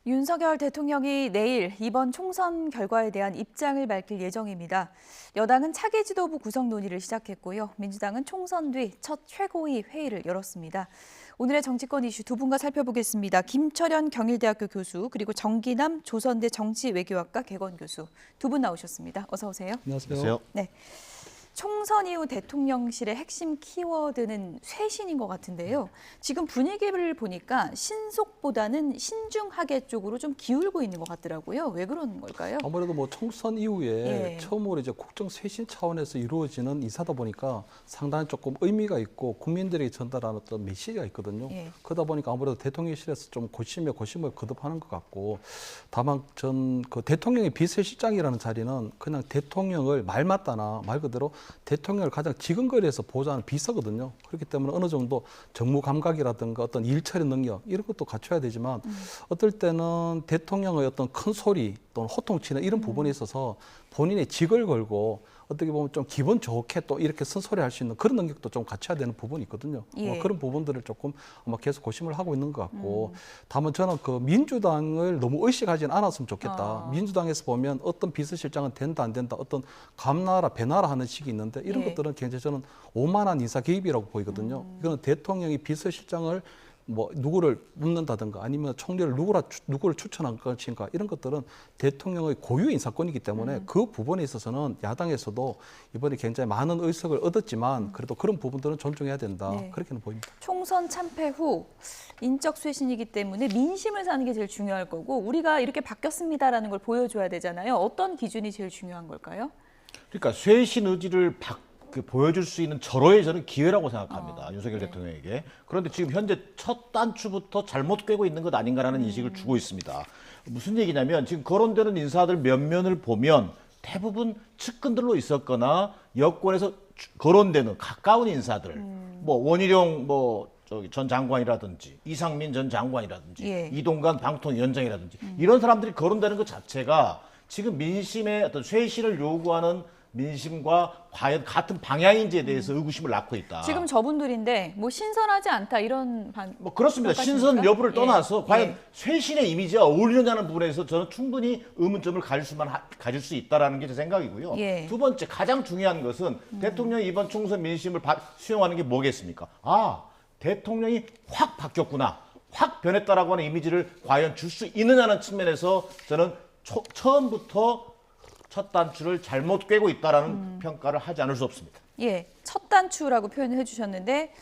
윤석열 대통령이 내일 이번 총선 결과에 대한 입장을 밝힐 예정입니다. 여당은 차기 지도부 구성 논의를 시작했고요. 민주당은 총선 뒤 첫 최고위 회의를 열었습니다. 오늘의 정치권 이슈 두 분과 살펴보겠습니다. 김철현 경일대학교 교수 그리고 정기남 조선대 정치외교학과 개건 교수 두 분 나오셨습니다. 어서 오세요. 안녕하세요. 네. 총선 이후 대통령실의 핵심 키워드는 쇄신인 것 같은데요. 지금 분위기를 보니까 신속보다는 신중하게 쪽으로 좀 기울고 있는 것 같더라고요. 왜 그런 걸까요? 아무래도 뭐 총선 이후에 처음으로 이제 국정 쇄신 차원에서 이루어지는 인사다 보니까 상당히 조금 의미가 있고 국민들에게 전달하는 어떤 메시지가 있거든요. 그러다 보니까 아무래도 대통령실에서 좀 고심을 거듭하는 것 같고, 다만 전 그 대통령의 비서실장이라는 자리는 그냥 대통령을 말 맞다나 말 그대로 대통령을 가장 지근거리에서 보좌하는 비서거든요. 그렇기 때문에 어느 정도 정무 감각이라든가 어떤 일처리 능력 이런 것도 갖춰야 되지만 어떨 때는 대통령의 어떤 큰 소리 또는 호통치는 이런 부분에 있어서 본인의 직을 걸고 어떻게 보면 좀 기분 좋게 또 이렇게 쓴소리할 수 있는 그런 능력도 좀 갖춰야 되는 부분이 있거든요. 그런 부분들을 조금 아마 계속 고심을 하고 있는 것 같고, 다만 저는 그 민주당을 너무 의식하지는 않았으면 좋겠다. 민주당에서 보면 어떤 비서실장은 된다 안 된다 어떤 감나라 배나라 하는 식이 있는데 이런 것들은 굉장히 저는 오만한 인사 개입이라고 보이거든요. 이거는 대통령이 비서실장을 뭐 누구를 묻는다든가 아니면 총리를 누구를 추천한 것인가 이런 것들은 대통령의 고유의 인사권이기 때문에 그 부분에 있어서는 야당에서도 이번에 굉장히 많은 의석을 얻었지만 그래도 그런 부분들은 존중해야 된다. 그렇게는 보입니다. 총선 참패 후 인적 쇄신이기 때문에 민심을 사는 게 제일 중요할 거고 우리가 이렇게 바뀌었습니다라는 걸 보여줘야 되잖아요. 어떤 기준이 제일 중요한 걸까요? 그러니까 쇄신 의지를 보여줄 수 있는 절호의 저는 기회라고 생각합니다. 윤석열 대통령에게. 그런데 지금 현재 첫 단추부터 잘못 꿰고 있는 것 아닌가라는 인식을 주고 있습니다. 무슨 얘기냐면 지금 거론되는 인사들 면면을 보면 대부분 측근들로 있었거나 여권에서 거론되는 가까운 인사들, 뭐 원희룡 전 장관이라든지 이상민 전 장관이라든지 이동관 방통위원장이라든지 이런 사람들이 거론되는 것 자체가 지금 민심의 어떤 쇄신을 요구하는 민심과 과연 같은 방향인지에 대해서 의구심을 낳고 있다. 지금 저분들인데 뭐 신선하지 않다 이런 그렇습니다. 신선 여부를 떠나서 과연 쇄신의 이미지와 어울리느냐는 부분에서 저는 충분히 의문점을 가질 수 있다라는 게 제 생각이고요. 두 번째 가장 중요한 것은 대통령이 이번 총선 민심을 수용하는 게 뭐겠습니까? 대통령이 확 바뀌었구나, 확 변했다라고 하는 이미지를 과연 줄 수 있느냐는 측면에서 저는 처음부터 첫 단추를 잘못 꿰고 있다라는 평가를 하지 않을 수 없습니다. 첫 단추라고 표현을 해주셨는데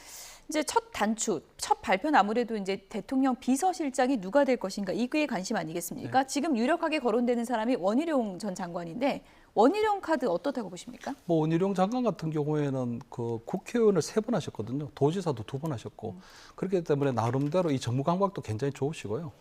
이제 첫 단추, 첫 발표는 아무래도 이제 대통령 비서실장이 누가 될 것인가 이게 관심 아니겠습니까? 지금 유력하게 거론되는 사람이 원희룡 전 장관인데 원희룡 카드 어떻다고 보십니까? 원희룡 장관 같은 경우에는 그 국회의원을 3번 하셨거든요. 도지사도 2번 하셨고 그렇기 때문에 나름대로 이 정무 감각도 굉장히 좋으시고요.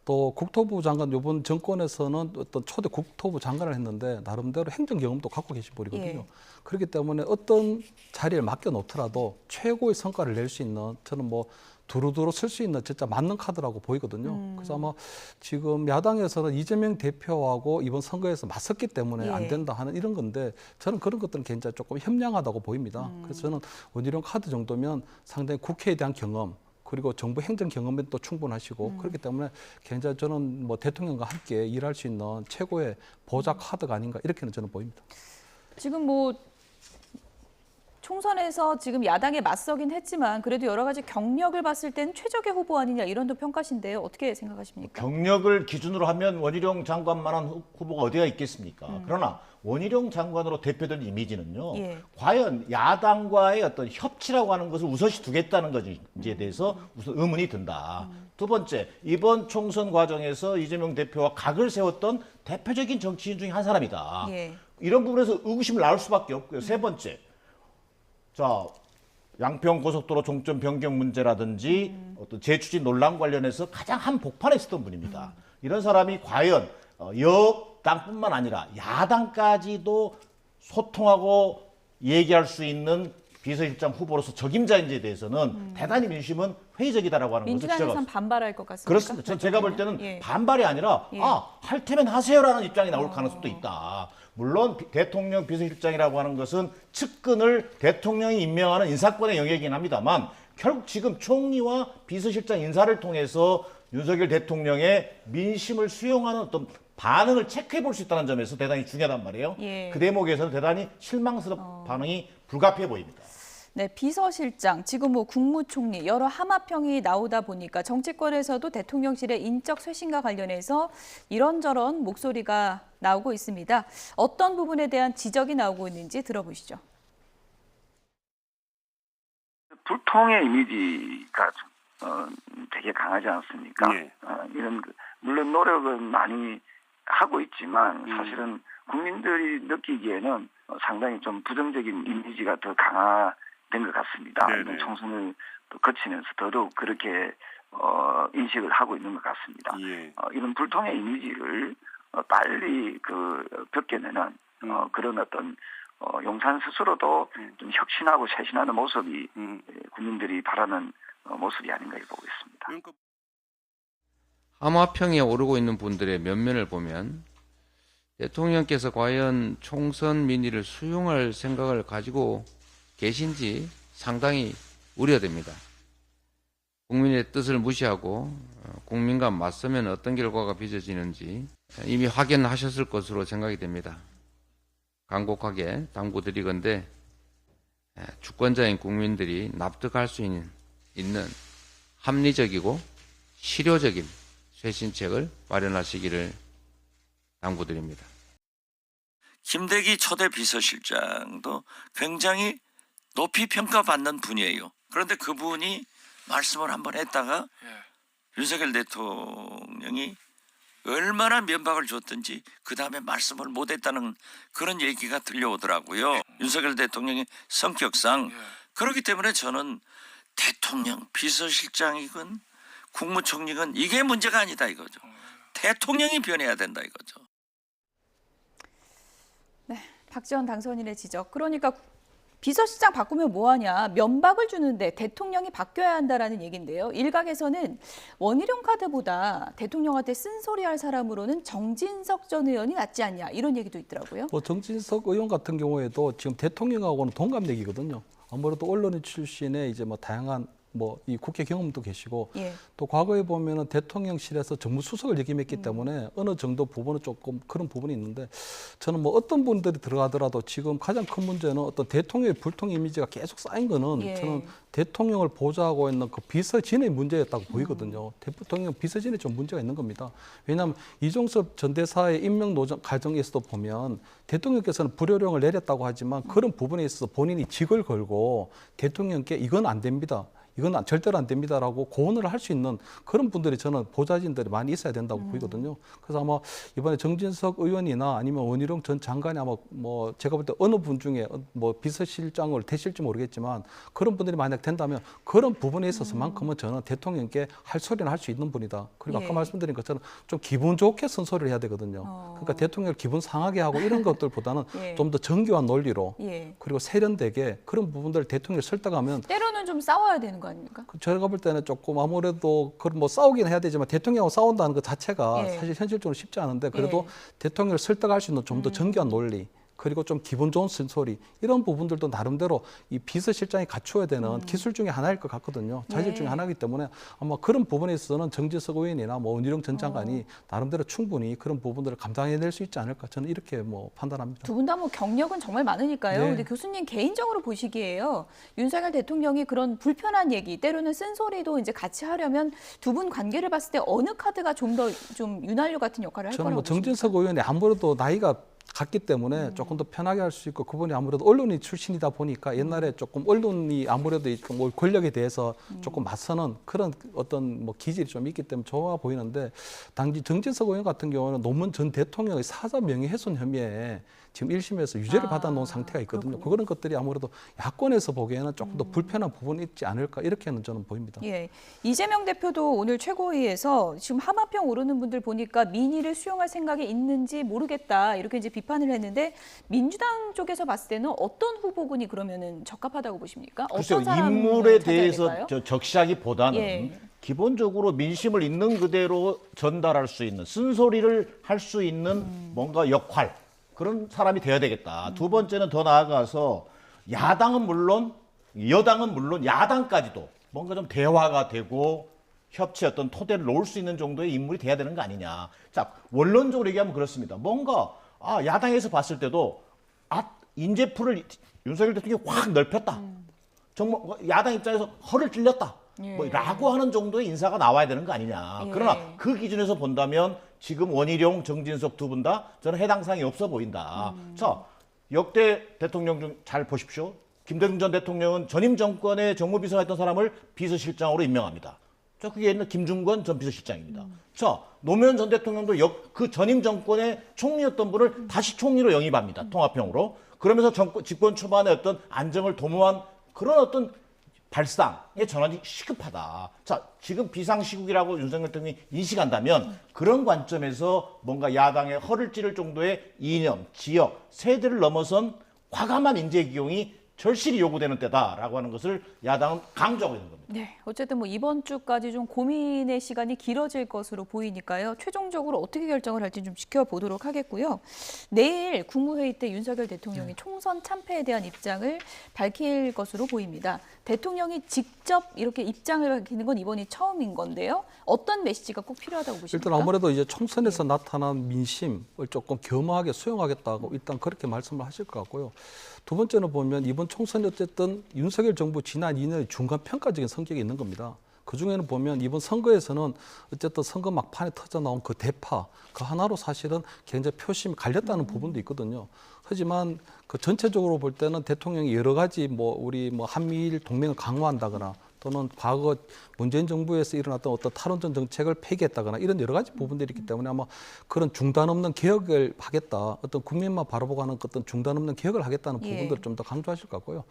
또 국토부 장관 이번 정권에서는 어떤 초대 국토부 장관을 했는데 나름대로 행정 경험도 갖고 계신 분이거든요. 그렇기 때문에 어떤 자리를 맡겨 놓더라도 최고의 성과를 낼 수 있는 저는 뭐 두루두루 쓸 수 있는 진짜 맞는 카드라고 보이거든요. 그래서 아마 지금 야당에서는 이재명 대표하고 이번 선거에서 맞섰기 때문에 안 된다 하는 이런 건데 저는 그런 것들은 굉장히 조금 현명하다고 보입니다. 그래서 저는 원희룡 카드 정도면 상당히 국회에 대한 경험 그리고 정부 행정 경험은 또 충분하시고 그렇기 때문에 굉장히 저는 뭐 대통령과 함께 일할 수 있는 최고의 보좌 카드가 아닌가 이렇게는 저는 보입니다. 지금 뭐 총선에서 지금 야당에 맞서긴 했지만 그래도 여러 가지 경력을 봤을 때는 최적의 후보 아니냐 이런 또 평가신데요. 어떻게 생각하십니까? 경력을 기준으로 하면 원희룡 장관만한 후보가 어디가 있겠습니까? 그러나 원희룡 장관으로 대표된 이미지는요. 과연 야당과의 어떤 협치라고 하는 것을 우선시 두겠다는 것인지에 대해서 우선 의문이 든다. 두 번째, 이번 총선 과정에서 이재명 대표와 각을 세웠던 대표적인 정치인 중에 한 사람이다. 이런 부분에서 의구심을 낳을 수밖에 없고요. 세 번째, 양평 고속도로 종점 변경 문제라든지 어떤 재추진 논란 관련해서 가장 한복판에 있었던 분입니다. 이런 사람이 과연 여당뿐만 아니라 야당까지도 소통하고 얘기할 수 있는 비서실장 후보로서 적임자인지에 대해서는 대단히 민심은 회의적이다라고 하는 것을 민주당에서는 반발할 것 같습니다. 그렇습니다. 제가 볼 때는 반발이 아니라 할 테면 하세요라는 입장이 나올 가능성도 있다. 물론 대통령 비서실장이라고 하는 것은 측근을 대통령이 임명하는 인사권의 영역이긴 합니다만 결국 지금 총리와 비서실장 인사를 통해서 윤석열 대통령의 민심을 수용하는 어떤 반응을 체크해 볼 수 있다는 점에서 대단히 중요하단 말이에요. 예. 그 대목에서는 대단히 실망스러운 반응이 불가피해 보입니다. 네, 비서실장, 지금 뭐 국무총리 여러 하마평이 나오다 보니까 정치권에서도 대통령실의 인적 쇄신과 관련해서 이런저런 목소리가 나오고 있습니다. 어떤 부분에 대한 지적이 나오고 있는지 들어보시죠. 불통의 이미지가 되게 강하지 않습니까? 예. 이런 물론 노력은 많이 하고 있지만 사실은 국민들이 느끼기에는 상당히 좀 부정적인 이미지가 더 강화된 것 같습니다. 네네. 이번 총선을 또 거치면서 더더욱 그렇게 인식을 하고 있는 것 같습니다. 예. 이런 불통의 이미지를 빨리 벗겨내는 그런 어떤 용산 스스로도 좀 혁신하고 쇄신하는 모습이 국민들이 바라는 모습이 아닌가 보고 있습니다. 그러니까 하마평에 오르고 있는 분들의 면면을 보면 대통령께서 과연 총선 민의를 수용할 생각을 가지고 계신지 상당히 우려됩니다. 국민의 뜻을 무시하고 국민과 맞서면 어떤 결과가 빚어지는지 이미 확인하셨을 것으로 생각이 됩니다. 간곡하게 당부드리건대 주권자인 국민들이 납득할 수 있는 합리적이고 실효적인 쇄신책을 마련하시기를 당부드립니다. 김대기 초대 비서실장도 굉장히 높이 평가받는 분이에요. 그런데 그분이 말씀을 한번 했다가 윤석열 대통령이 얼마나 면박을 줬든지 그 다음에 말씀을 못했다는 그런 얘기가 들려오더라고요. 윤석열 대통령의 성격상. 그렇기 때문에 저는 대통령, 비서실장이건 국무총리건 이게 문제가 아니다 이거죠. 대통령이 변해야 된다 이거죠. 네, 박지원 당선인의 지적. 그러니까 비서실장 바꾸면 뭐하냐, 면박을 주는데 대통령이 바뀌어야 한다라는 얘기인데요. 일각에서는 원희룡 카드보다 대통령한테 쓴소리할 사람으로는 정진석 전 의원이 낫지 않냐 이런 얘기도 있더라고요. 뭐 정진석 의원 같은 경우에도 지금 대통령하고는 동갑내기거든요. 아무래도 언론 출신의 이제 뭐 다양한 이 국회 경험도 계시고 예. 또 과거에 보면은 대통령실에서 정무수석을 역임했기 때문에 어느 정도 부분은 조금 그런 부분이 있는데 저는 뭐 어떤 분들이 들어가더라도 지금 가장 큰 문제는 어떤 대통령의 불통 이미지가 계속 쌓인 거는 예. 저는 대통령을 보좌하고 있는 그 비서진의 문제였다고 보이거든요. 대통령 비서진에 좀 문제가 있는 겁니다. 왜냐하면 이종섭 전 대사의 임명 과정에서도 보면 대통령께서는 불효령을 내렸다고 하지만 그런 부분에 있어서 본인이 직을 걸고 대통령께 이건 안 됩니다. 이건 절대로 안 됩니다라고 고언을 할 수 있는 그런 분들이 저는 보좌진들이 많이 있어야 된다고 보이거든요. 그래서 아마 이번에 정진석 의원이나 아니면 원희룡 전 장관이 아마 뭐 제가 볼 때 어느 분 중에 뭐 비서실장을 되실지 모르겠지만 그런 분들이 만약 된다면 그런 부분에 있어서만큼은 저는 대통령께 할 소리는 할 수 있는 분이다. 그리고 예. 아까 말씀드린 것처럼 좀 기분 좋게 쓴소리를 해야 되거든요. 그러니까 대통령을 기분 상하게 하고 이런 것들보다는 예. 좀 더 정교한 논리로 예. 그리고 세련되게 그런 부분들을 대통령을 설득하면 때로는 좀 싸워야 되는 거 아닙니까? 제가 볼 때는 조금 아무래도 그런 뭐 싸우긴 해야 되지만 대통령하고 싸운다는 것 자체가 예. 사실 현실적으로 쉽지 않은데 그래도 예. 대통령을 설득할 수 있는 좀 더 정교한 논리 그리고 좀 기분 좋은 쓴소리 이런 부분들도 나름대로 이 비서실장이 갖춰야 되는 기술 중에 하나일 것 같거든요. 자질 중에 예. 하나이기 때문에 아마 그런 부분에 있어서는 정진석 의원이나 뭐 원희룡 전 장관이 나름대로 충분히 그런 부분들을 감당해낼 수 있지 않을까 저는 이렇게 뭐 판단합니다. 두 분 다 뭐 경력은 정말 많으니까요. 네. 근데 교수님 개인적으로 보시기에요. 윤석열 대통령이 그런 불편한 얘기, 때로는 쓴소리도 이제 같이 하려면 두 분 관계를 봤을 때 어느 카드가 좀 더 좀 윤활유 같은 역할을 할 저는 거라고 뭐 보십니까? 정진석 의원이 아무래도 나이가 같기 때문에 조금 더 편하게 할 수 있고 그분이 아무래도 언론인 출신이다 보니까 옛날에 조금 언론이 아무래도 뭐 권력에 대해서 조금 맞서는 그런 어떤 뭐 기질이 좀 있기 때문에 좋아 보이는데 당시 정진석 의원 같은 경우는 노무현 전 대통령의 사자 명예훼손 혐의에 지금 1심에서 유죄를 받아놓은 상태가 있거든요. 그렇군요. 그런 것들이 아무래도 야권에서 보기에는 조금 더 불편한 부분이 있지 않을까 이렇게는 저는 보입니다. 예, 이재명 대표도 오늘 최고위에서 지금 하마평 오르는 분들 보니까 민의를 수용할 생각이 있는지 모르겠다 이렇게 이제 비판을 했는데 민주당 쪽에서 봤을 때는 어떤 후보군이 그러면은 적합하다고 보십니까? 글쎄요, 어떤 사람을 인물에 찾아야 대해서 될까요? 적시하기보다는 예. 기본적으로 민심을 있는 그대로 전달할 수 있는 쓴소리를 할 수 있는 뭔가 역할 그런 사람이 돼야 되겠다. 두 번째는 더 나아가서 야당은 물론 여당은 물론 야당까지도 뭔가 좀 대화가 되고 협치 어떤 토대를 놓을 수 있는 정도의 인물이 돼야 되는 거 아니냐. 자, 원론적으로 얘기하면 그렇습니다. 뭔가 야당에서 봤을 때도 인재풀을 윤석열 대통령이 확 넓혔다. 정말 야당 입장에서 허를 찔렸다. 라고 하는 정도의 인사가 나와야 되는 거 아니냐. 그러나 그 기준에서 본다면 지금 원희룡, 정진석 두 분 다 저는 해당 사항이 없어 보인다. 자, 역대 대통령 중 잘 보십시오. 김대중 전 대통령은 전임 정권의 정무비서가 했던 사람을 비서실장으로 임명합니다. 자, 그게 옛날 김중권 전 비서실장입니다. 자, 노무현 전 대통령도 그 전임 정권의 총리였던 분을 다시 총리로 영입합니다. 통합형으로. 그러면서 집권 초반에 어떤 안정을 도모한 그런 어떤 발상의 전환이 시급하다. 자, 지금 비상시국이라고 윤석열 대통령이 인식한다면 그런 관점에서 뭔가 야당의 허를 찌를 정도의 이념, 지역, 세대를 넘어선 과감한 인재 기용이 절실히 요구되는 때다라고 하는 것을 야당은 강조하고 있는 겁니다. 네, 어쨌든 뭐 이번 주까지 좀 고민의 시간이 길어질 것으로 보이니까요. 최종적으로 어떻게 결정을 할지 좀 지켜보도록 하겠고요. 내일 국무회의 때 윤석열 대통령이 총선 참패에 대한 입장을 밝힐 것으로 보입니다. 대통령이 직접 이렇게 입장을 밝히는 건 이번이 처음인 건데요. 어떤 메시지가 꼭 필요하다고 보십니까? 일단 아무래도 이제 총선에서 나타난 민심을 조금 겸허하게 수용하겠다고 일단 그렇게 말씀을 하실 것 같고요. 두 번째는 보면 이번 총선이 어쨌든 윤석열 정부 지난 2년의 중간 평가적인 성격이 있는 겁니다. 그중에는 보면 이번 선거에서는 어쨌든 선거 막판에 터져 나온 그 대파, 그 하나로 사실은 굉장히 표심이 갈렸다는 부분도 있거든요. 하지만 그 전체적으로 볼 때는 대통령이 여러 가지 우리 한미일 동맹을 강화한다거나 또는 과거 문재인 정부에서 일어났던 어떤 탈원전 정책을 폐기했다거나 이런 여러 가지 부분들이 있기 때문에 아마 그런 중단 없는 개혁을 하겠다. 어떤 국민만 바라보고 하는 어떤 중단 없는 개혁을 하겠다는 부분들을 좀 더 강조하실 것 같고요.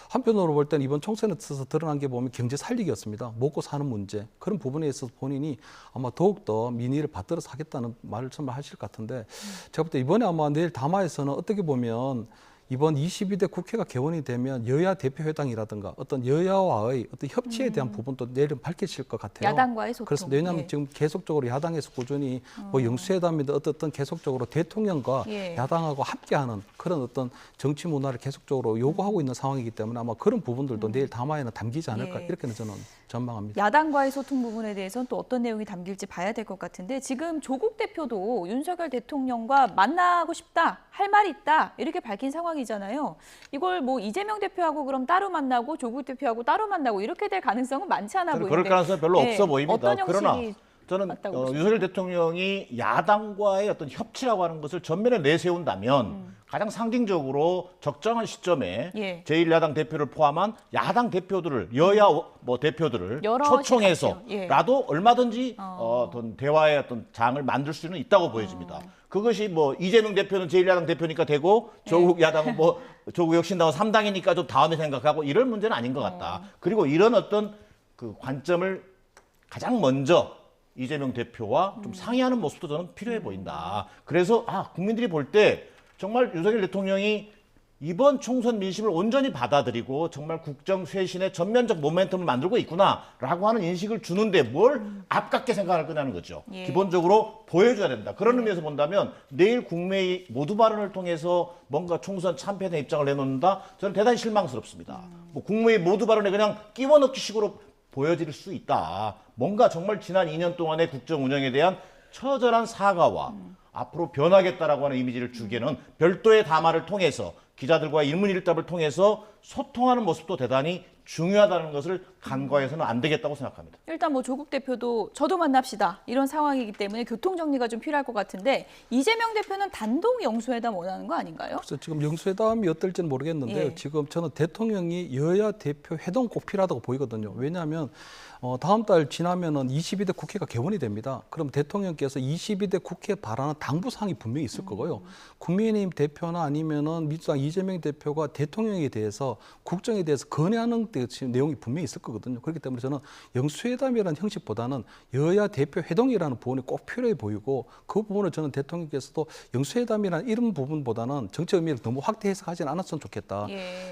한편으로 볼 때는 이번 총선에 있어서 드러난 게 보면 경제 살리기였습니다. 먹고 사는 문제. 그런 부분에 있어서 본인이 아마 더욱더 민의를 받들어서 하겠다는 말씀을 하실 것 같은데 제가 볼 때 이번에 아마 내일 담화에서는 어떻게 보면 이번 22대 국회가 개원이 되면 여야 대표회당이라든가 어떤 여야와의 어떤 협치에 대한 부분도 내일은 밝히실 것 같아요. 야당과의 소통. 그렇습니다. 왜냐하면 지금 계속적으로 야당에서 꾸준히 영수회담이든 어떤 계속적으로 대통령과 야당하고 함께하는 그런 어떤 정치 문화를 계속적으로 요구하고 있는 상황이기 때문에 아마 그런 부분들도 내일 담화에는 담기지 않을까 이렇게는 저는 전망합니다. 야당과의 소통 부분에 대해서는 또 어떤 내용이 담길지 봐야 될 것 같은데 지금 조국 대표도 윤석열 대통령과 만나고 싶다, 할 말이 있다 이렇게 밝힌 상황이잖아요. 이걸 이재명 대표하고 그럼 따로 만나고 조국 대표하고 따로 만나고 이렇게 될 가능성은 많지 않아 보이는데. 그럴 가능성이 별로 없어 보입니다. 어떤 형식이 그러나 저는 윤석열 대통령이 야당과의 어떤 협치라고 하는 것을 전면에 내세운다면 가장 상징적으로 적정한 시점에 제1야당 대표를 포함한 야당 대표들을 여야 대표들을 초청해서라도 얼마든지 어떤 대화의 어떤 장을 만들 수는 있다고 보여집니다. 그것이 이재명 대표는 제1야당 대표니까 되고 조국 야당은 조국 혁신당은 3당이니까 좀 다음에 생각하고 이럴 문제는 아닌 것 같다. 그리고 이런 어떤 그 관점을 가장 먼저 이재명 대표와 좀 상의하는 모습도 저는 필요해 보인다. 그래서 국민들이 볼 때 정말 윤석열 대통령이 이번 총선 민심을 온전히 받아들이고 정말 국정 쇄신의 전면적 모멘텀을 만들고 있구나라고 하는 인식을 주는데 뭘 아깝게 생각할 거냐는 거죠. 기본적으로 보여줘야 된다. 그런 의미에서 본다면 내일 국회의 모두 발언을 통해서 뭔가 총선 참패에 대한 입장을 내놓는다? 저는 대단히 실망스럽습니다. 국회의 모두 발언에 그냥 끼워넣기 식으로 보여질 수 있다. 뭔가 정말 지난 2년 동안의 국정 운영에 대한 처절한 사과와 앞으로 변하겠다라고 하는 이미지를 주기에는 별도의 담화를 통해서 기자들과 일문일답을 통해서 소통하는 모습도 대단히 중요하다는 것을 간과해서는 안 되겠다고 생각합니다. 일단 조국 대표도 저도 만납시다 이런 상황이기 때문에 교통 정리가 좀 필요할 것 같은데 이재명 대표는 단독 영수회담 원하는 거 아닌가요? 그래서 지금 영수회담이 어떨지는 모르겠는데요. 지금 저는 대통령이 여야 대표 회동 꼭 필요하다고 보이거든요. 왜냐하면 다음 달 지나면은 22대 국회가 개원이 됩니다. 그럼 대통령께서 22대 국회에 발언한 당부사항이 분명히 있을 거고요. 국민의힘 대표나 아니면은 민주당 이재명 대표가 대통령에 대해서 국정에 대해서 건의하는 내용이 분명히 있을 거거든요. 그렇기 때문에 저는 영수회담이라는 형식보다는 여야 대표 회동이라는 부분이 꼭 필요해 보이고 그 부분을 저는 대통령께서도 영수회담이라는 이런 부분보다는 정치 의미를 너무 확대 해석하지는 않았으면 좋겠다.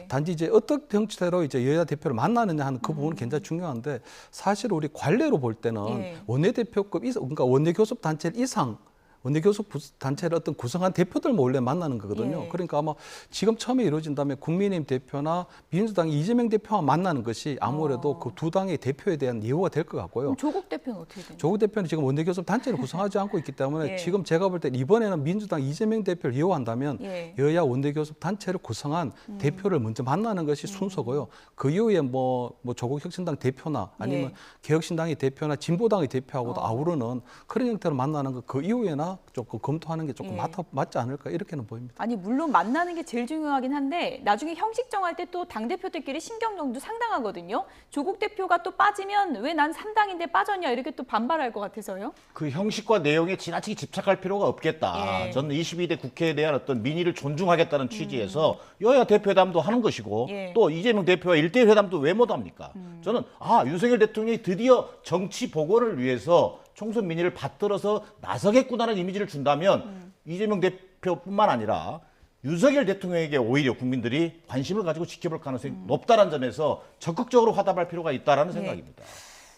단지 이제 어떤 형태로 이제 여야 대표를 만나느냐 하는 그 부분은 굉장히 중요한데 사실 우리 관례로 볼 때는 원내대표급 이상, 그러니까 원내교섭 단체 이상 원내교섭 단체를 어떤 구성한 대표들만 원래 만나는 거거든요. 예. 그러니까 아마 지금 처음에 이루어진다면 국민의힘 대표나 민주당 이재명 대표와 만나는 것이 아무래도 그 두 당의 대표에 대한 예우가 될 것 같고요. 그럼 조국 대표는 어떻게 되나요? 조국 대표는 지금 원내교섭 단체를 구성하지 않고 있기 때문에 예. 지금 제가 볼 때 이번에는 민주당 이재명 대표를 예우한다면 예. 여야 원내교섭 단체를 구성한 대표를 먼저 만나는 것이 순서고요. 그 이후에 뭐 조국 혁신당 대표나 아니면 예. 개혁신당의 대표나 진보당의 대표하고도 아우르는 그런 형태로 만나는 거 그 이후에나 조금 검토하는 게 조금 예. 맞지 않을까 이렇게는 보입니다. 아니 물론 만나는 게 제일 중요하긴 한데 나중에 형식 정할 때 또 당대표들끼리 신경전도 상당하거든요. 조국 대표가 또 빠지면 왜 난 3당인데 빠졌냐 이렇게 또 반발할 것 같아서요. 그 형식과 내용에 지나치게 집착할 필요가 없겠다. 예. 저는 22대 국회에 대한 어떤 민의를 존중하겠다는 취지에서 여야 대표회담도 하는 것이고 예. 또 이재명 대표와 1대 회담도 왜 못합니까? 저는 윤석열 대통령이 드디어 정치 복원을 위해서 총선 민의를 받들어서 나서겠구나라는 이미지를 준다면 이재명 대표뿐만 아니라 윤석열 대통령에게 오히려 국민들이 관심을 가지고 지켜볼 가능성이 높다는 점에서 적극적으로 화답할 필요가 있다는 생각입니다.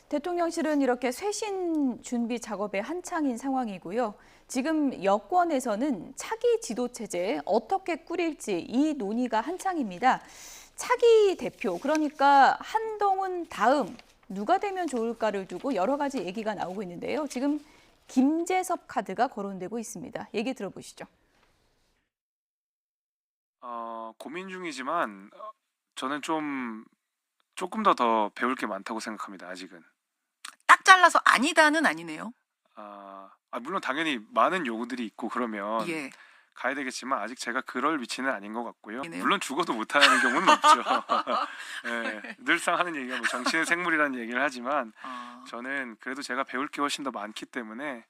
대통령실은 이렇게 쇄신 준비 작업에 한창인 상황이고요. 지금 여권에서는 차기 지도체제 어떻게 꾸릴지 이 논의가 한창입니다. 차기 대표, 그러니까 한동훈 다음 누가 되면 좋을까를 두고 여러 가지 얘기가 나오고 있는데요. 지금 김재섭 카드가 거론되고 있습니다. 얘기 들어보시죠. 고민 중이지만 저는 조금 더 배울 게 많다고 생각합니다. 아직은. 딱 잘라서 아니다는 아니네요. 물론 당연히 많은 요구들이 있고 그러면 예. 가야 되겠지만 아직 제가 그럴 위치는 아닌 것 같고요. 이네요? 물론 죽어도 못하는 경우는 없죠. 네, 늘상 하는 얘기가 뭐 정치는 생물이라는 얘기를 하지만 저는 그래도 제가 배울 게 훨씬 더 많기 때문에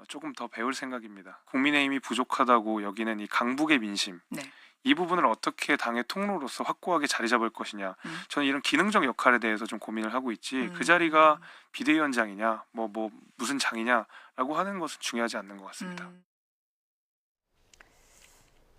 조금 더 배울 생각입니다. 국민의힘이 부족하다고 여기는 이 강북의 민심. 네. 이 부분을 어떻게 당의 통로로서 확고하게 자리 잡을 것이냐. 저는 이런 기능적 역할에 대해서 좀 고민을 하고 있지 그 자리가 비대위원장이냐 뭐 무슨 장이냐라고 하는 것은 중요하지 않는 것 같습니다.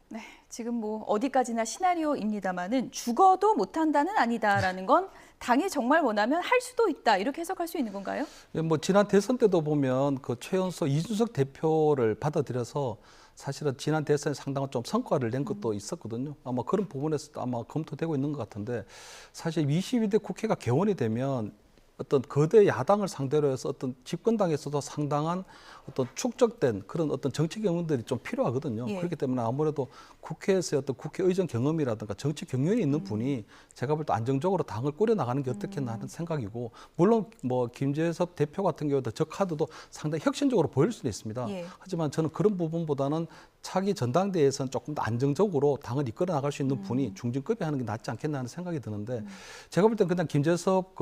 네, 지금 뭐 어디까지나 시나리오입니다만은 죽어도 못한다는 아니다라는 건 당이 정말 원하면 할 수도 있다 이렇게 해석할 수 있는 건가요? 뭐 지난 대선 때도 보면 그 최연소 이준석 대표를 받아들여서 사실은 지난 대선에 상당한 좀 성과를 낸 것도 있었거든요. 아마 그런 부분에서도 아마 검토되고 있는 것 같은데 사실 22대 국회가 개원이 되면 어떤 거대 야당을 상대로 해서 어떤 집권당에서도 상당한 어떤 축적된 그런 어떤 정치 경험들이 좀 필요하거든요. 예. 그렇기 때문에 아무래도 국회에서의 어떤 국회의정 경험이라든가 정치 경륜이 있는 분이 제가 볼 때 안정적으로 당을 꾸려나가는 게 어떻겠나 하는 생각이고 물론 뭐 김재섭 대표 같은 경우도 저 카드도 상당히 혁신적으로 보일 수도 있습니다. 예. 하지만 저는 그런 부분보다는 차기 전당대회에서는 조금 더 안정적으로 당을 이끌어 나갈 수 있는 분이 중진급이 하는 게 낫지 않겠나 하는 생각이 드는데 제가 볼 땐 그냥 김재섭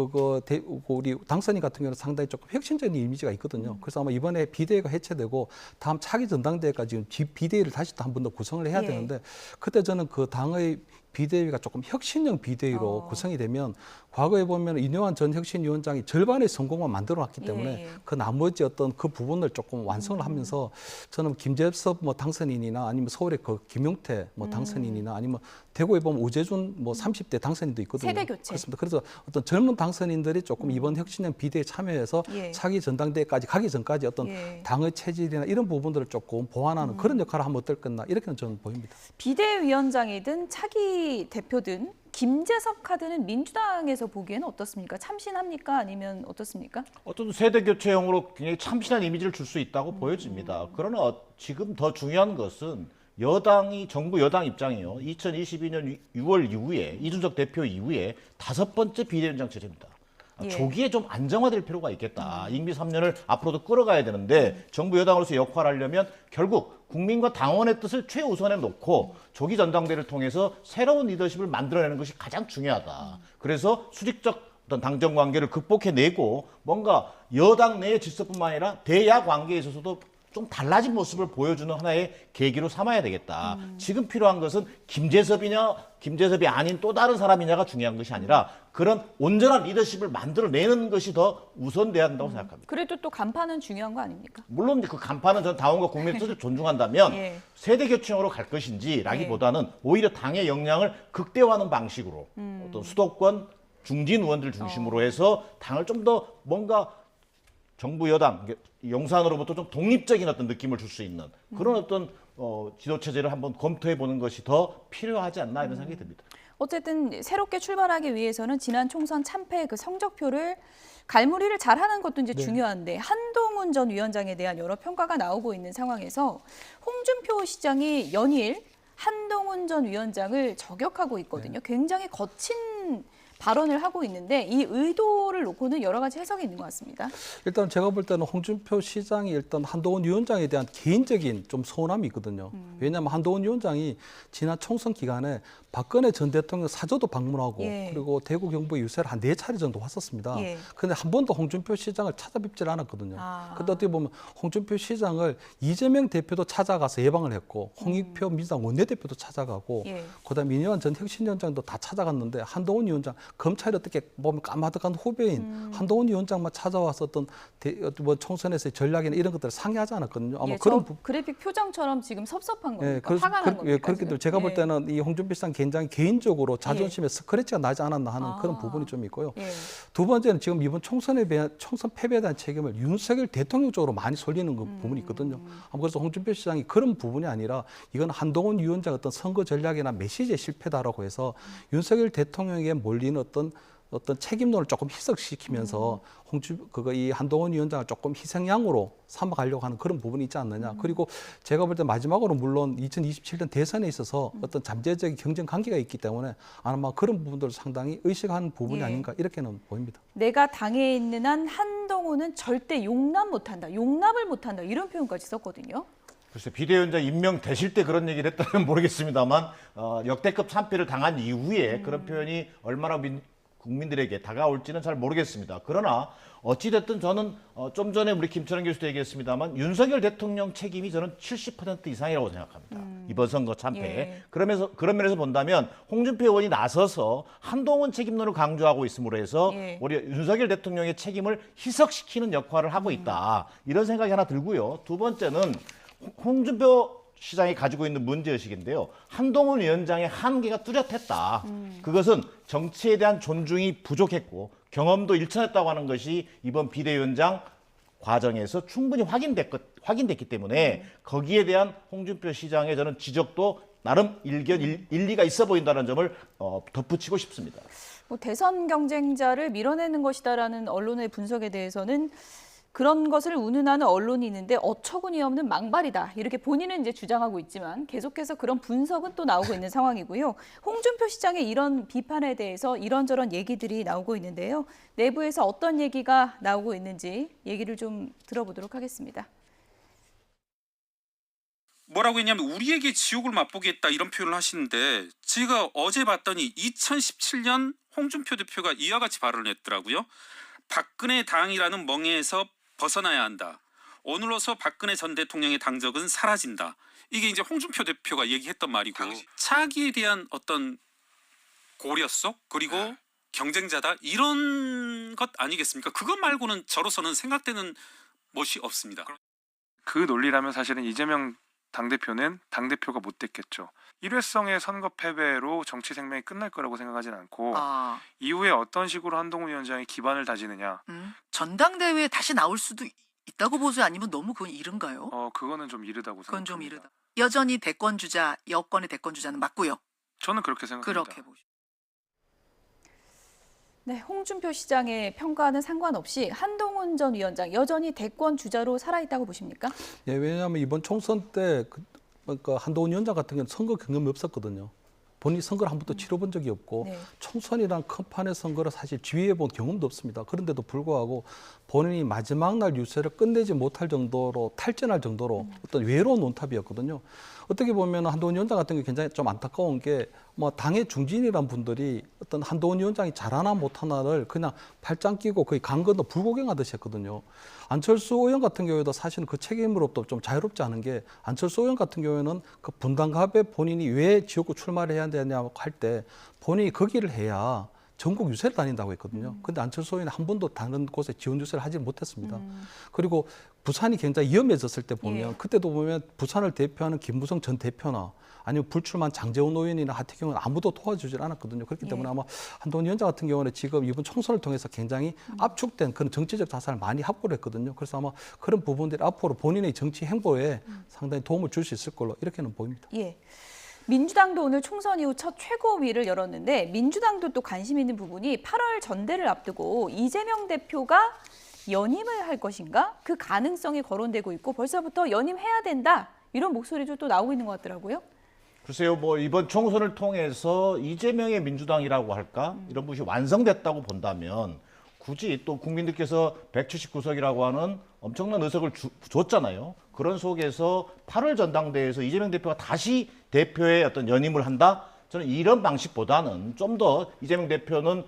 우리 당선인 같은 경우는 상당히 조금 혁신적인 이미지가 있거든요. 그래서 아마 이번에 비대위가 해체되고 다음 차기 전당대회까지 지금 비대위를 다시 또 한 번 더 구성을 해야 예. 되는데 그때 저는 그 당의 비대위가 조금 혁신형 비대위로 구성이 되면 과거에 보면 이뇨한 전 혁신위원장이 절반의 성공만 만들어놨기 때문에 예. 그 나머지 어떤 그 부분을 조금 완성을 하면서 저는 김재섭 뭐 당선인이나 아니면 서울의 그 김용태 뭐 당선인이나 아니면 대구에 보면 우재준 뭐 30대 당선인도 있거든요. 세대 교체. 그렇습니다. 그래서 어떤 젊은 당선인들이 조금 이번 혁신형 비대위에 참여해서 예. 차기 전당대회까지 가기 전까지 어떤 예. 당의 체질이나 이런 부분들을 조금 보완하는 그런 역할을 하면 어떨겠나 이렇게는 저는 보입니다. 비대위원장이든 차기 대표든 김재섭 카드는 민주당에서 보기에는 어떻습니까? 참신합니까? 아니면 어떻습니까? 어떤 세대 교체형으로 굉장히 참신한 이미지를 줄 수 있다고 보여집니다. 그러나 지금 더 중요한 것은 정부 여당 입장이에요. 2022년 6월 이후에 이준석 대표 이후에 5번째 비대위원장 체제입니다. 예. 조기에 좀 안정화될 필요가 있겠다. 임기 3년을 앞으로도 끌어가야 되는데 정부 여당으로서 역할을 하려면 결국 국민과 당원의 뜻을 최우선에 놓고 조기 전당대회를 통해서 새로운 리더십을 만들어내는 것이 가장 중요하다. 그래서 수직적 어떤 당정 관계를 극복해내고 뭔가 여당 내의 질서뿐만 아니라 대야 관계에 있어서도 좀 달라진 모습을 보여주는 하나의 계기로 삼아야 되겠다. 지금 필요한 것은 김재섭이 아닌 또 다른 사람이냐가 중요한 것이 아니라 그런 온전한 리더십을 만들어내는 것이 더 우선돼야 한다고 생각합니다. 그래도 또 간판은 중요한 거 아닙니까? 물론 그 간판은 전 당원과 국민의 뜻을 존중한다면 예. 세대 교체형으로 갈 것인지라기보다는 오히려 당의 역량을 극대화하는 방식으로 어떤 수도권 중진 의원들 중심으로 해서 당을 좀 더 뭔가 정부 여당 용산으로부터 좀 독립적인 어떤 느낌을 줄 수 있는 그런 어떤 지도 체제를 한번 검토해 보는 것이 더 필요하지 않나 이런 생각이 듭니다. 어쨌든 새롭게 출발하기 위해서는 지난 총선 참패의 그 성적표를 갈무리를 잘하는 것도 이제 중요한데 한동훈 전 위원장에 대한 여러 평가가 나오고 있는 상황에서 홍준표 시장이 연일 한동훈 전 위원장을 저격하고 있거든요. 굉장히 거친 발언을 하고 있는데 이 의도를 놓고는 여러 가지 해석이 있는 것 같습니다. 일단 제가 볼 때는 홍준표 시장이 일단 한동훈 위원장에 대한 개인적인 좀 서운함이 있거든요. 왜냐하면 한동훈 위원장이 지난 총선 기간에 박근혜 전 대통령 사저도 방문하고 그리고 대구 경북 유세를 한 4차례 정도 왔었습니다. 그런데 한 번도 홍준표 시장을 찾아뵙질 않았거든요. 그런데 어떻게 보면 홍준표 시장을 이재명 대표도 찾아가서 예방을 했고 홍익표 민주당 원내대표도 찾아가고 그다음에 민의원 전 혁신위원장도 다 찾아갔는데 한동훈 위원장 검찰이 어떻게 보면 까마득한 후배인 한동훈 위원장만 찾아와서 어떤 뭐 총선에서의 전략이나 이런 것들을 상의하지 않았거든요. 아마 그런 그래픽 표정처럼 지금 섭섭한 겁니까? 화가 난 겁니까? 그렇기 때문에 제가 볼 때는 이 홍준표 시장 굉장히 개인적으로 자존심에 스크래치가 나지 않았나 하는 그런 부분이 좀 있고요. 두 번째는 지금 이번 총선 패배에 대한 책임을 윤석열 대통령 쪽으로 많이 쏠리는 부분이 있거든요. 그래서 홍준표 시장이 그런 부분이 아니라 이건 한동훈 위원장 어떤 선거 전략이나 메시지의 실패다라고 해서 윤석열 대통령에게 몰리는 어떤 책임론을 조금 희석시키면서 이 한동훈 위원장을 조금 희생양으로 삼아가려고 하는 그런 부분이 있지 않느냐. 그리고 제가 볼 때 마지막으로 물론 2027년 대선에 있어서 어떤 잠재적인 경쟁 관계가 있기 때문에 아마 그런 부분들을 상당히 의식하는 부분이 아닌가 이렇게는 보입니다. 내가 당에 있는 한 한동훈은 절대 용납 못한다. 용납을 못한다. 이런 표현까지 썼거든요. 글쎄 비대위원장 임명되실 때 그런 얘기를 했다면 모르겠습니다만 역대급 참패를 당한 이후에 그런 표현이 얼마나 국민들에게 다가올지는 잘 모르겠습니다. 그러나 어찌됐든 저는 좀 전에 우리 김철원 교수도 얘기했습니다만 윤석열 대통령 책임이 저는 70% 이상이라고 생각합니다. 이번 선거 참패에. 그런 면에서 본다면 홍준표 의원이 나서서 한동훈 책임론을 강조하고 있음으로 해서 우리 윤석열 대통령의 책임을 희석시키는 역할을 하고 있다. 이런 생각이 하나 들고요. 두 번째는 홍준표 시장이 가지고 있는 문제의식인데요. 한동훈 위원장의 한계가 뚜렷했다. 그것은 정치에 대한 존중이 부족했고 경험도 일천했다고 하는 것이 이번 비대위원장 과정에서 충분히 확인됐기 때문에 거기에 대한 홍준표 시장의 저는 지적도 나름 일리가 있어 보인다는 점을 덧붙이고 싶습니다. 뭐 대선 경쟁자를 밀어내는 것이다라는 언론의 분석에 대해서는 그런 것을 운운하는 언론이 있는데 어처구니 없는 망발이다. 이렇게 본인은 이제 주장하고 있지만 계속해서 그런 분석은 또 나오고 있는 상황이고요. 홍준표 시장의 이런 비판에 대해서 이런저런 얘기들이 나오고 있는데요. 내부에서 어떤 얘기가 나오고 있는지 얘기를 좀 들어보도록 하겠습니다. 뭐라고 했냐면 우리에게 지옥을 맛보겠다 이런 표현을 하시는데 제가 어제 봤더니 2017년 홍준표 대표가 이와 같이 발언을 했더라고요. 박근혜 당이라는 멍에에서 벗어나야 한다. 오늘로서 박근혜 전 대통령의 당적은 사라진다. 이게 이제 홍준표 대표가 얘기했던 말이고 차기에 대한 어떤 고려 속 그리고 경쟁자다 이런 것 아니겠습니까? 그것 말고는 저로서는 생각되는 것이 없습니다. 그 논리라면 사실은 이재명 당대표는 당대표가 못 됐겠죠. 일회성의 선거 패배로 정치 생명이 끝날 거라고 생각하지는 않고 이후에 어떤 식으로 한동훈 위원장이 기반을 다지느냐. 전당대회에 다시 나올 수도 있다고 보세요? 아니면 너무 그건 이른가요? 그거는 좀 이르다고 생각합니다. 그건 좀 이르다. 여전히 대권주자, 여권의 대권주자는 맞고요. 저는 그렇게 생각합니다. 그렇게 보시죠. 네, 홍준표 시장의 평가는 상관없이 한동훈 전 위원장 여전히 대권 주자로 살아있다고 보십니까? 예, 왜냐하면 이번 총선 때 한동훈 위원장 같은 경우는 선거 경험이 없었거든요. 본인이 선거를 한 번도 치러본 적이 없고 총선이란 큰 판의 선거를 사실 지휘해본 경험도 없습니다. 그런데도 불구하고 본인이 마지막 날 유세를 끝내지 못할 정도로 탈전할 정도로 어떤 외로운 논탑이었거든요. 어떻게 보면 한동훈 위원장 같은 게 굉장히 좀 안타까운 게 뭐 당의 중진이란 분들이 어떤 한동훈 위원장이 잘하나 못하나를 그냥 팔짱 끼고 거의 강 건너 불구경하듯이 했거든요. 안철수 의원 같은 경우에도 사실은 그 책임으로부터 좀 자유롭지 않은 게 안철수 의원 같은 경우에는 그 분당갑에 본인이 왜 지역구 출마를 해야 되냐고 할 때 본인이 거기를 해야 전국 유세를 다닌다고 했거든요. 근데 안철수 의원은 한 번도 다른 곳에 지원 유세를 하지 못했습니다. 그리고 부산이 굉장히 위험해졌을 때 보면 그때도 보면 부산을 대표하는 김무성 전 대표나 아니면 불출마한 장제원 의원이나 하태경은 아무도 도와주질 않았거든요. 그렇기 때문에 아마 한동훈 위원장 같은 경우는 지금 이번 총선을 통해서 굉장히 압축된 그런 정치적 자산을 많이 확보를 했거든요. 그래서 아마 그런 부분들이 앞으로 본인의 정치 행보에 상당히 도움을 줄 수 있을 걸로 이렇게는 보입니다. 예. 민주당도 오늘 총선 이후 첫 최고위를 열었는데 민주당도 또 관심 있는 부분이 8월 전대를 앞두고 이재명 대표가 연임을 할 것인가? 그 가능성이 거론되고 있고 벌써부터 연임해야 된다. 이런 목소리도 또 나오고 있는 것 같더라고요. 글쎄요, 뭐 이번 총선을 통해서 이재명의 민주당이라고 할까? 이런 것이 완성됐다고 본다면 굳이 또 국민들께서 179석이라고 하는 엄청난 의석을 줬잖아요. 그런 속에서 8월 전당대회에서 이재명 대표가 다시 대표의 어떤 연임을 한다? 저는 이런 방식보다는 좀 더 이재명 대표는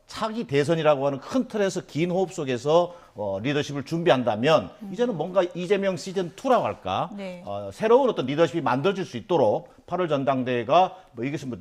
차기 대선이라고 하는 큰 틀에서 긴 호흡 속에서 리더십을 준비한다면 이제는 뭔가 이재명 시즌2라고 할까? 새로운 어떤 리더십이 만들어질 수 있도록 8월 전당대회가 뭐 이것이 뭐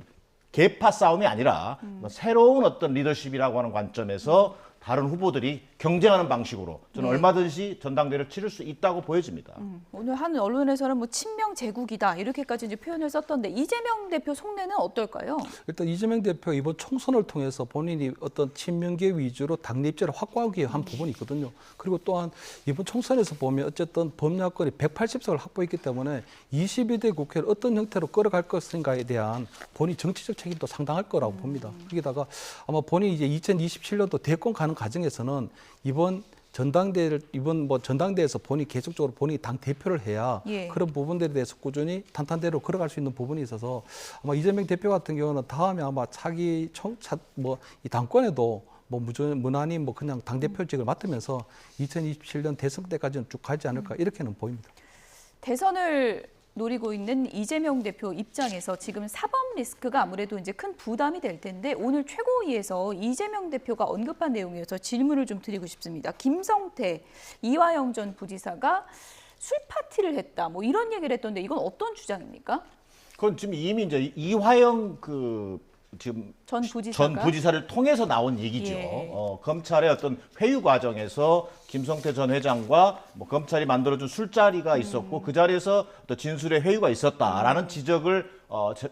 계파 싸움이 아니라 뭐 새로운 어떤 리더십이라고 하는 관점에서 다른 후보들이 경쟁하는 방식으로 저는 얼마든지 전당대회를 치를 수 있다고 보여집니다. 오늘 한 언론에서는 뭐 친명 제국이다 이렇게까지 이제 표현을 썼던데 이재명 대표 속내는 어떨까요? 일단 이재명 대표 이번 총선을 통해서 본인이 어떤 친명계 위주로 당내 입지를 확보하기 위한 부분이 있거든요. 그리고 또한 이번 총선에서 보면 어쨌든 범야권이 180석을 확보했기 때문에 22대 국회를 어떤 형태로 끌어갈 것인가에 대한 본인 정치적 책임도 상당할 거라고 봅니다. 거기다가 아마 본인이 이제 2027년도 대권 가는 과정에서는 이번 전당대회에서 본인이 계속적으로 본인이 당 대표를 해야 그런 부분들에 대해서 꾸준히 탄탄대로 걸어갈 수 있는 부분이 있어서 아마 이재명 대표 같은 경우는 다음에 아마 차기 이 당권에도 무난히 그냥 당 대표직을 맡으면서 2027년 대선 때까지는 쭉 가지 않을까 이렇게는 보입니다. 대선을 노리고 있는 이재명 대표 입장에서 지금 사법 리스크가 아무래도 이제 큰 부담이 될 텐데 오늘 최고위에서 이재명 대표가 언급한 내용이어서 질문을 좀 드리고 싶습니다. 김성태, 이화영 전 부지사가 술 파티를 했다. 뭐 이런 얘기를 했던데 이건 어떤 주장입니까? 그건 지금 이미 이제 이화영 지금 전 부지사를 통해서 나온 얘기죠. 검찰의 어떤 회유 과정에서 김성태 전 회장과 검찰이 만들어준 술자리가 있었고 그 자리에서 어떤 진술의 회유가 있었다라는 지적을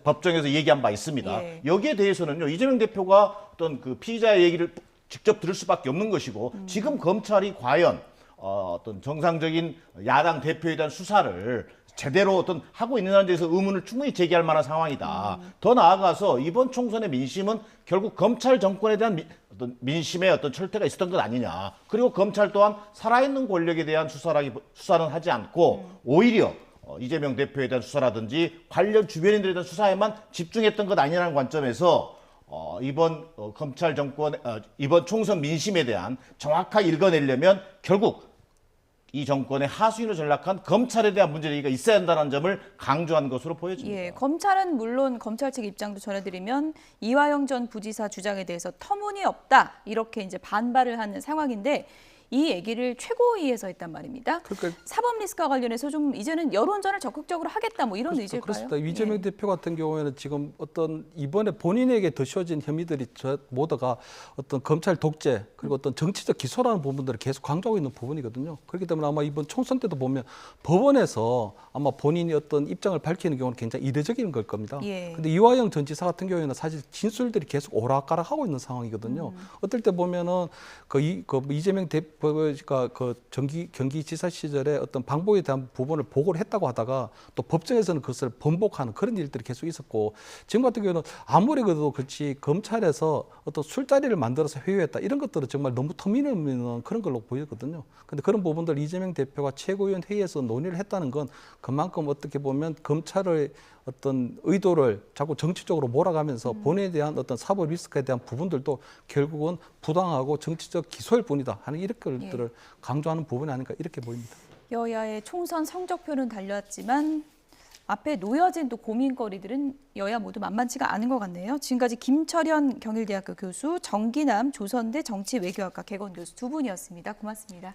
법정에서 얘기한 바 있습니다. 여기에 대해서는요 이재명 대표가 어떤 그 피의자의 얘기를 직접 들을 수밖에 없는 것이고 지금 검찰이 과연 어떤 정상적인 야당 대표에 대한 수사를 제대로 어떤 하고 있느냐에 대해서 의문을 충분히 제기할 만한 상황이다. 더 나아가서 이번 총선의 민심은 결국 검찰 정권에 대한 어떤 민심의 어떤 철퇴가 있었던 것 아니냐. 그리고 검찰 또한 살아있는 권력에 대한 수사는 하지 않고 오히려 이재명 대표에 대한 수사라든지 관련 주변인들에 대한 수사에만 집중했던 것 아니냐는 관점에서 이번 검찰 정권 이번 총선 민심에 대한 정확하게 읽어내려면 결국 이 정권의 하수인으로 전락한 검찰에 대한 문제제기가 있어야 한다는 점을 강조한 것으로 보여집니다. 검찰은 물론 검찰 측 입장도 전해드리면 이화영 전 부지사 주장에 대해서 터무니없다 이렇게 이제 반발을 하는 상황인데 이 얘기를 최고위에서 했단 말입니다. 사법 리스크와 관련해서 좀 이제는 여론전을 적극적으로 하겠다 뭐 이런 의지일까요? 그렇습니다. 이재명 대표 같은 경우에는 지금 어떤 이번에 본인에게 덧씌워진 혐의들이 모두가 어떤 검찰 독재 그리고 어떤 정치적 기소라는 부분들을 계속 강조하고 있는 부분이거든요. 그렇기 때문에 아마 이번 총선 때도 보면 법원에서 아마 본인이 어떤 입장을 밝히는 경우는 굉장히 이례적인 걸 겁니다. 근데 이화영 전 지사 같은 경우에는 사실 진술들이 계속 오락가락하고 있는 상황이거든요. 어떨 때 보면은 이재명 대표가 경기지사 시절에 어떤 방법에 대한 부분을 보고를 했다고 하다가 또 법정에서는 그것을 번복하는 그런 일들이 계속 있었고 지금 같은 경우는 아무리 그래도 그렇지 검찰에서 어떤 술자리를 만들어서 회유했다 이런 것들은 정말 너무 터미널없는 그런 걸로 보이거든요. 근데 그런 부분들 이재명 대표가 최고위원 회의에서 논의를 했다는 건 그만큼 어떻게 보면 검찰의 어떤 의도를 자꾸 정치적으로 몰아가면서 본인에 대한 어떤 사법 리스크에 대한 부분들도 결국은 부당하고 정치적 기소일 뿐이다 하는 이런 것들을 강조하는 부분이 아닐까 이렇게 보입니다. 여야의 총선 성적표는 달렸지만 앞에 놓여진 또 고민거리들은 여야 모두 만만치가 않은 것 같네요. 지금까지 김철현 경일대학교 교수, 정기남 조선대 정치외교학과 개건 교수 두 분이었습니다. 고맙습니다.